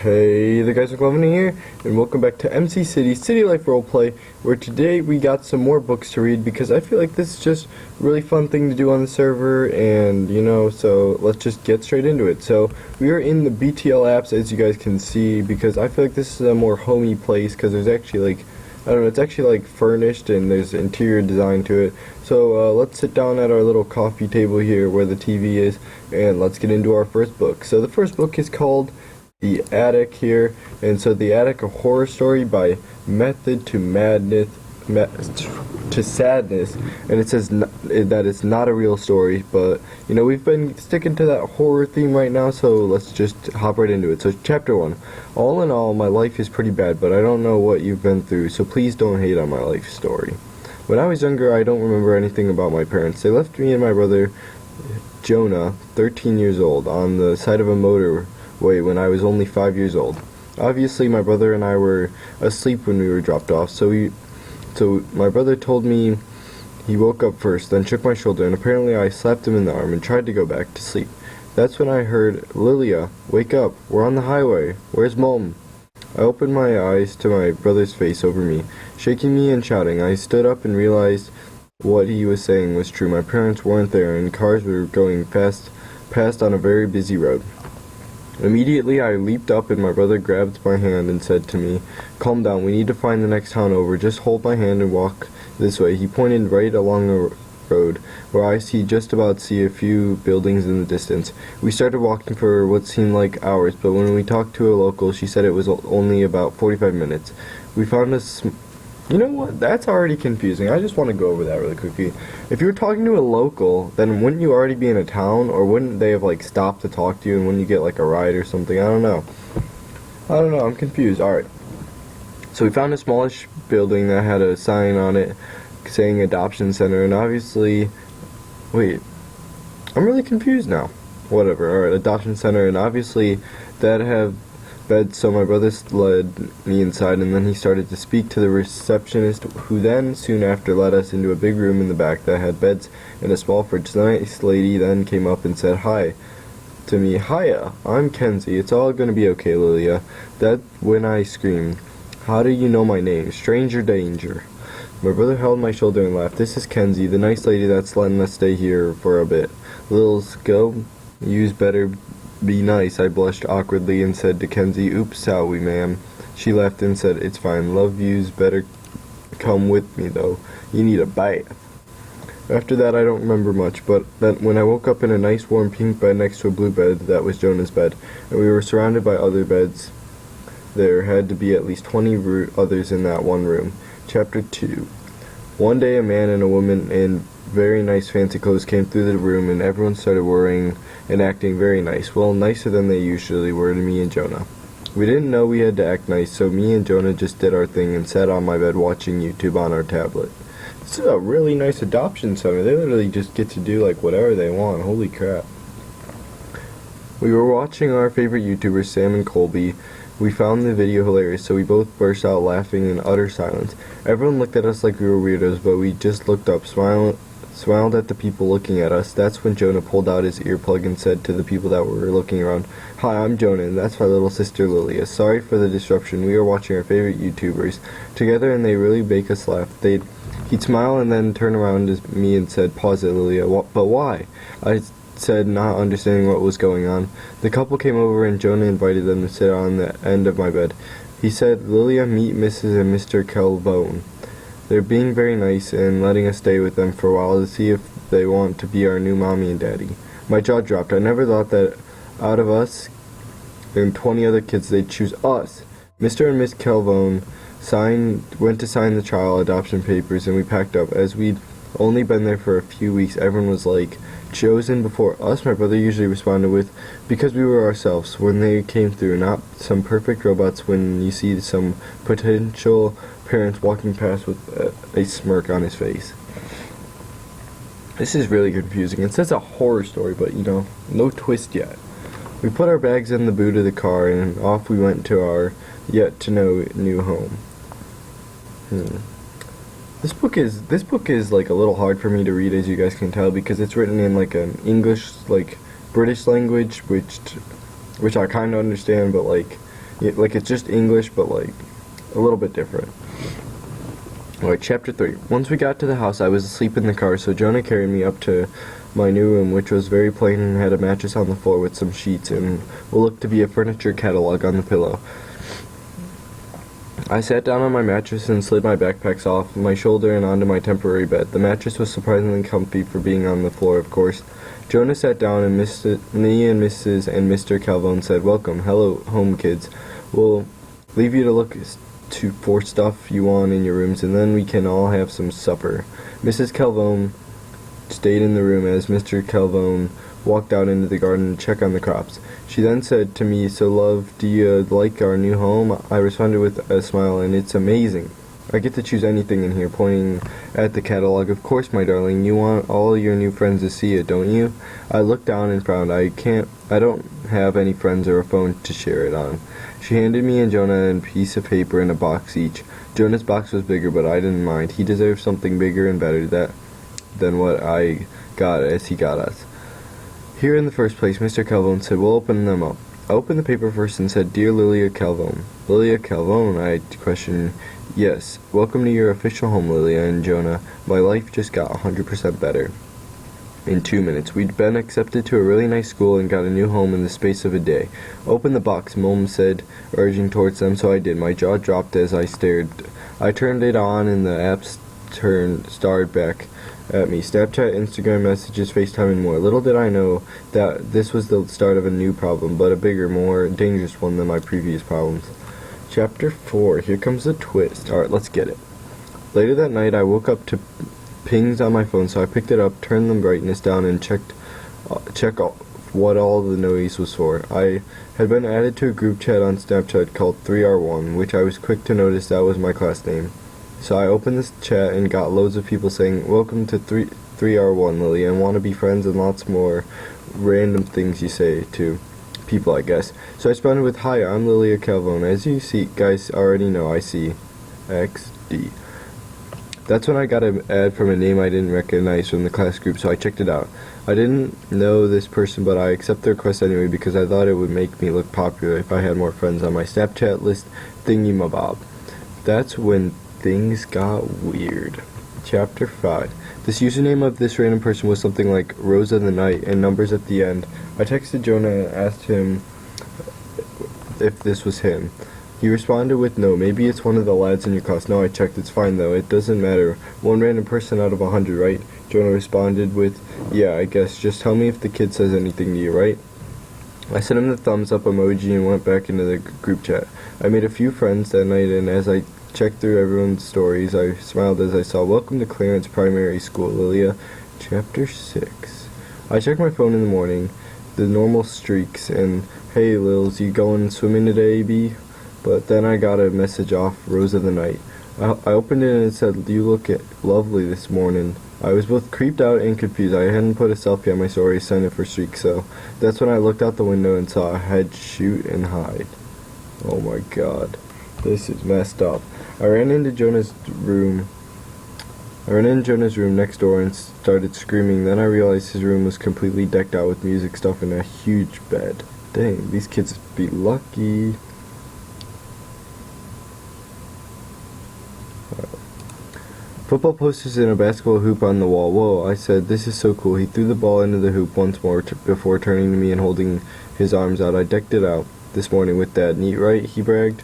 Hey, the guys are here, and welcome back to McCities Citylife Roleplay, where today we got some more books to read because I feel like this is just a really fun thing to do on the server, and so let's just get straight into it. So we are in the BTL apps, as you guys can see, because I feel like this is a more homey place because there's actually it's actually furnished and there's interior design to it. So let's sit down at our little coffee table here where the TV is, and let's get into our first book. So the first book is called The Attic here, and so The Attic, a horror story by Method to Madness to Sadness, and it says that it's not a real story, but we've been sticking to that horror theme right now, so let's just hop right into it. So chapter 1. All in all, my life is pretty bad, but I don't know what you've been through, so please don't hate on my life story. When I was younger, I don't remember anything about my parents. They left me and my brother Jonah, 13 years old, on the side of a motorway when I was only 5 years old. Obviously, my brother and I were asleep when we were dropped off, so my brother told me he woke up first, then shook my shoulder, and apparently I slapped him in the arm and tried to go back to sleep. That's when I heard, "Lilia, wake up, we're on the highway, where's Mom?" I opened my eyes to my brother's face over me, shaking me and shouting. I stood up and realized what he was saying was true. My parents weren't there, and cars were going past on a very busy road. Immediately I leaped up and my brother grabbed my hand and said to me, "Calm down, we need to find the next town over, just hold my hand and walk this way." He pointed right along the road, where I just about see a few buildings in the distance. We started walking for what seemed like hours, but when we talked to a local, she said it was only about 45 minutes. We found You know what? That's already confusing. I just want to go over that really quickly. If you were talking to a local, then wouldn't you already be in a town, or wouldn't they have stopped to talk to you, and wouldn't you get a ride or something? I don't know. I'm confused. Alright. So we found a smallish building that had a sign on it saying adoption center, and obviously... Wait. I'm really confused now. Whatever. Alright, adoption center, and obviously that have bed, so my brother led me inside, and then he started to speak to the receptionist, who then soon after led us into a big room in the back that had beds and a small fridge. The nice lady then came up and said hi to me. "Hiya, I'm Kenzie. It's all gonna be okay, Lilia." That's when I screamed, "How do you know my name? Stranger danger." My brother held my shoulder and laughed. "This is Kenzie, the nice lady that's letting us stay here for a bit. Lils, go. You's better be nice." I blushed awkwardly and said to Kenzie, "Oops, sorry, ma'am." She laughed and said, "It's fine. Love you's better come with me, though. You need a bath." After that, I don't remember much, but then when I woke up in a nice warm pink bed next to a blue bed, that was Jonah's bed, and we were surrounded by other beds. There had to be at least 20 others in that one room. Chapter 2. One day, a man and a woman in very nice fancy clothes came through the room, and everyone started worrying and acting very nice. Well, nicer than they usually were to me and Jonah. We didn't know we had to act nice, so me and Jonah just did our thing and sat on my bed watching YouTube on our tablet. This is a really nice adoption center. They literally just get to do whatever they want. Holy crap. We were watching our favorite YouTubers, Sam and Colby. We found the video hilarious, so we both burst out laughing in utter silence. Everyone looked at us like we were weirdos, but we just looked up, smiled at the people looking at us. That's when Jonah pulled out his earplug and said to the people that were looking around, "Hi, I'm Jonah, and that's my little sister Lilia. Sorry for the disruption. We are watching our favorite YouTubers together, and they really make us laugh." He'd smile and then turn around to me and said, "Pause it, Lilia." "But why?" I said, not understanding what was going on. The couple came over, and Jonah invited them to sit on the end of my bed. He said, "Lilia, meet Mrs. and Mr. Calvone. They're being very nice and letting us stay with them for a while to see if they want to be our new mommy and daddy." My jaw dropped. I never thought that out of us and 20 other kids they'd choose us. Mr. and Miss Calvone went to sign the child adoption papers, and we packed up. As we'd only been there for a few weeks, everyone was like, "Chosen before us?" My brother usually responded with, "Because we were ourselves when they came through, not some perfect robots." When you see some potential parents walking past with a smirk on his face. This is really confusing. It says a horror story, but no twist yet. We put our bags in the boot of the car, and off we went to our yet-to-know new home. This book is a little hard for me to read, as you guys can tell, because it's written in an English British language, which I kind of understand, but Like, it's just English, but, like, a little bit different. Alright, chapter 3. Once we got to the house, I was asleep in the car, so Jonah carried me up to my new room, which was very plain and had a mattress on the floor with some sheets and what looked to be a furniture catalog on the pillow. I sat down on my mattress and slid my backpacks off my shoulder and onto my temporary bed. The mattress was surprisingly comfy for being on the floor, of course. Jonah sat down and me and Mrs. and Mr. Calvone said, "Welcome. Hello, home kids. We'll leave you to look for stuff you want in your rooms, and then we can all have some supper." Mrs. Calvone stayed in the room as Mr. Calvone walked out into the garden to check on the crops. She then said to me, "So, love, do you like our new home?" I responded with a smile, "And it's amazing. I get to choose anything in here," pointing at the catalog. "Of course, my darling, you want all your new friends to see it, don't you?" I looked down and frowned. I don't have any friends or a phone to share it on." She handed me and Jonah a piece of paper and a box each. Jonah's box was bigger, but I didn't mind. He deserved something bigger and better than what I got as he got us. "Here in the first place," Mr. Calvone said. "We'll open them up." I opened the paper first and said, "Dear Lilia Calvone." "Lilia Calvone?" I questioned. "Yes. Welcome to your official home, Lilia and Jonah. My life just got 100% better in 2 minutes. We'd been accepted to a really nice school and got a new home in the space of a day." "Open the box," Mom said, urging towards them, so I did. My jaw dropped as I stared. I turned it on and the apps stared back at me. Snapchat, Instagram messages, FaceTime, and more. Little did I know that this was the start of a new problem, but a bigger, more dangerous one than my previous problems. Chapter 4. Here comes the twist. Alright, let's get it. Later that night, I woke up to pings on my phone, so I picked it up, turned the brightness down, and checked what all the noise was for. I had been added to a group chat on Snapchat called 3R1, which I was quick to notice that was my class name. So I opened this chat and got loads of people saying, "Welcome to 3R1, Lily, and want to be friends," and lots more random things you say to people, I guess. So I responded with, "Hi, I'm Lilia Calvone. As you see, guys already know, I see XD." That's when I got an ad from a name I didn't recognize from the class group, so I checked it out. I didn't know this person, but I accepted the request anyway because I thought it would make me look popular if I had more friends on my Snapchat list thingy-mabob. That's when things got weird. Chapter 5. This username of this random person was something like Rose of the Night and numbers at the end. I texted Jonah and asked him if this was him. He responded with, "No, maybe it's one of the lads in your class." "No, I checked, it's fine though, it doesn't matter. One random person out of 100, right?" Jonah responded with, "Yeah, I guess. Just tell me if the kid says anything to you, right?" I sent him the thumbs up emoji and went back into the group chat. I made a few friends that night, and as I checked through everyone's stories, I smiled as I saw, "Welcome to Clarence Primary School, Lilia." Chapter 6. I checked my phone in the morning, the normal streaks, and, "Hey, Lils, you going swimming today, B?" But then I got a message off Rose of the Night. I opened it and it said, "You look lovely this morning." I was both creeped out and confused. I hadn't put a selfie on my story, sent it for streaks, so that's when I looked out the window and saw a head shoot and hide. Oh my god. This is messed up. I ran into Jonah's room next door and started screaming. Then I realized his room was completely decked out with music stuff and a huge bed. Dang, these kids be lucky. Football posters and a basketball hoop on the wall. "Whoa," I said, "this is so cool." He threw the ball into the hoop once more before turning to me and holding his arms out. "I decked it out this morning with Dad. Neat, right?" he bragged.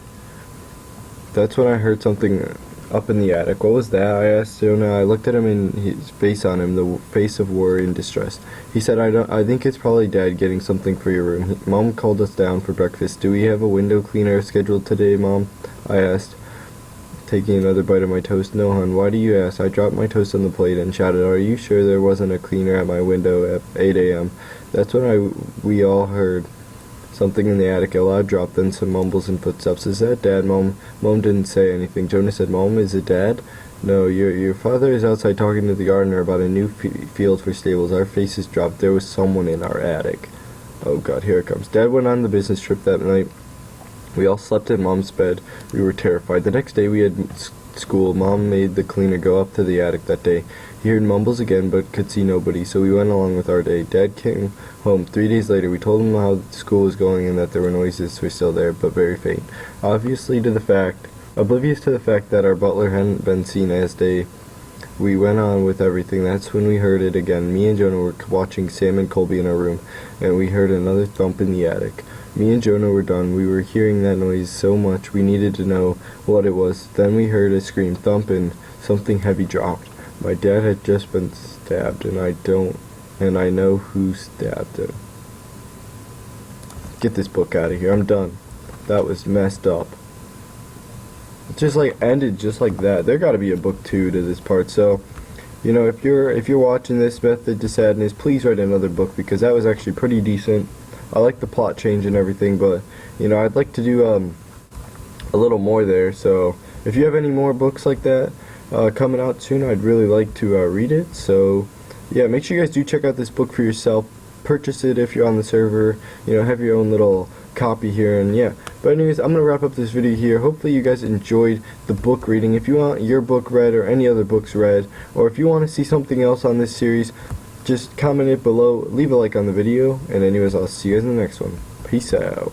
That's when I heard something up in the attic. "What was that?" I asked Jonah. I looked at him and his face on him, the face of worry and distress. He said, I think it's probably Dad getting something for your room. Mom called us down for breakfast. Do we have a window cleaner scheduled today, Mom?" I asked, taking another bite of my toast. "No, hon. Why do you ask?" I dropped my toast on the plate and shouted, "Are you sure there wasn't a cleaner at my window at 8 a.m.? That's when we all heard something in the attic, a loud drop, then some mumbles and footsteps. "Is that Dad, Mom?" Mom didn't say anything. Jonah said, "Mom, is it Dad?" "No, your father is outside talking to the gardener about a new field for stables." Our faces dropped. There was someone in our attic. Oh god, here it comes. Dad went on the business trip that night. We all slept in Mom's bed. We were terrified. The next day we had school. Mom made the cleaner go up to the attic that day. He heard mumbles again, but could see nobody, so we went along with our day. Dad came home 3 days later. We told him how school was going and that there were noises were still there, but very faint. Oblivious to the fact that our butler hadn't been seen as day, we went on with everything. That's when we heard it again. Me and Jonah were watching Sam and Colby in our room, and we heard another thump in the attic. Me and Jonah were done. We were hearing that noise so much we needed to know what it was. Then we heard a scream, thump, and something heavy dropped. My dad had just been stabbed, and I know who stabbed him. Get this book out of here. I'm done. That was messed up. It just like ended just like that. There got to be a book 2 to this part. So, you know, if you're watching this Method to Sadness, please write another book, because that was actually pretty decent. I like the plot change and everything, but you know, I'd like to do a little more there. So if you have any more books like that coming out soon, I'd really like to read it. So yeah, make sure you guys do check out this book for yourself. Purchase it if you're on the server. You know, have your own little copy here, and yeah. But anyways, I'm gonna wrap up this video here. Hopefully you guys enjoyed the book reading. If you want your book read or any other books read, or if you want to see something else on this series, just comment it below, leave a like on the video, and anyways, I'll see you guys in the next one. Peace out.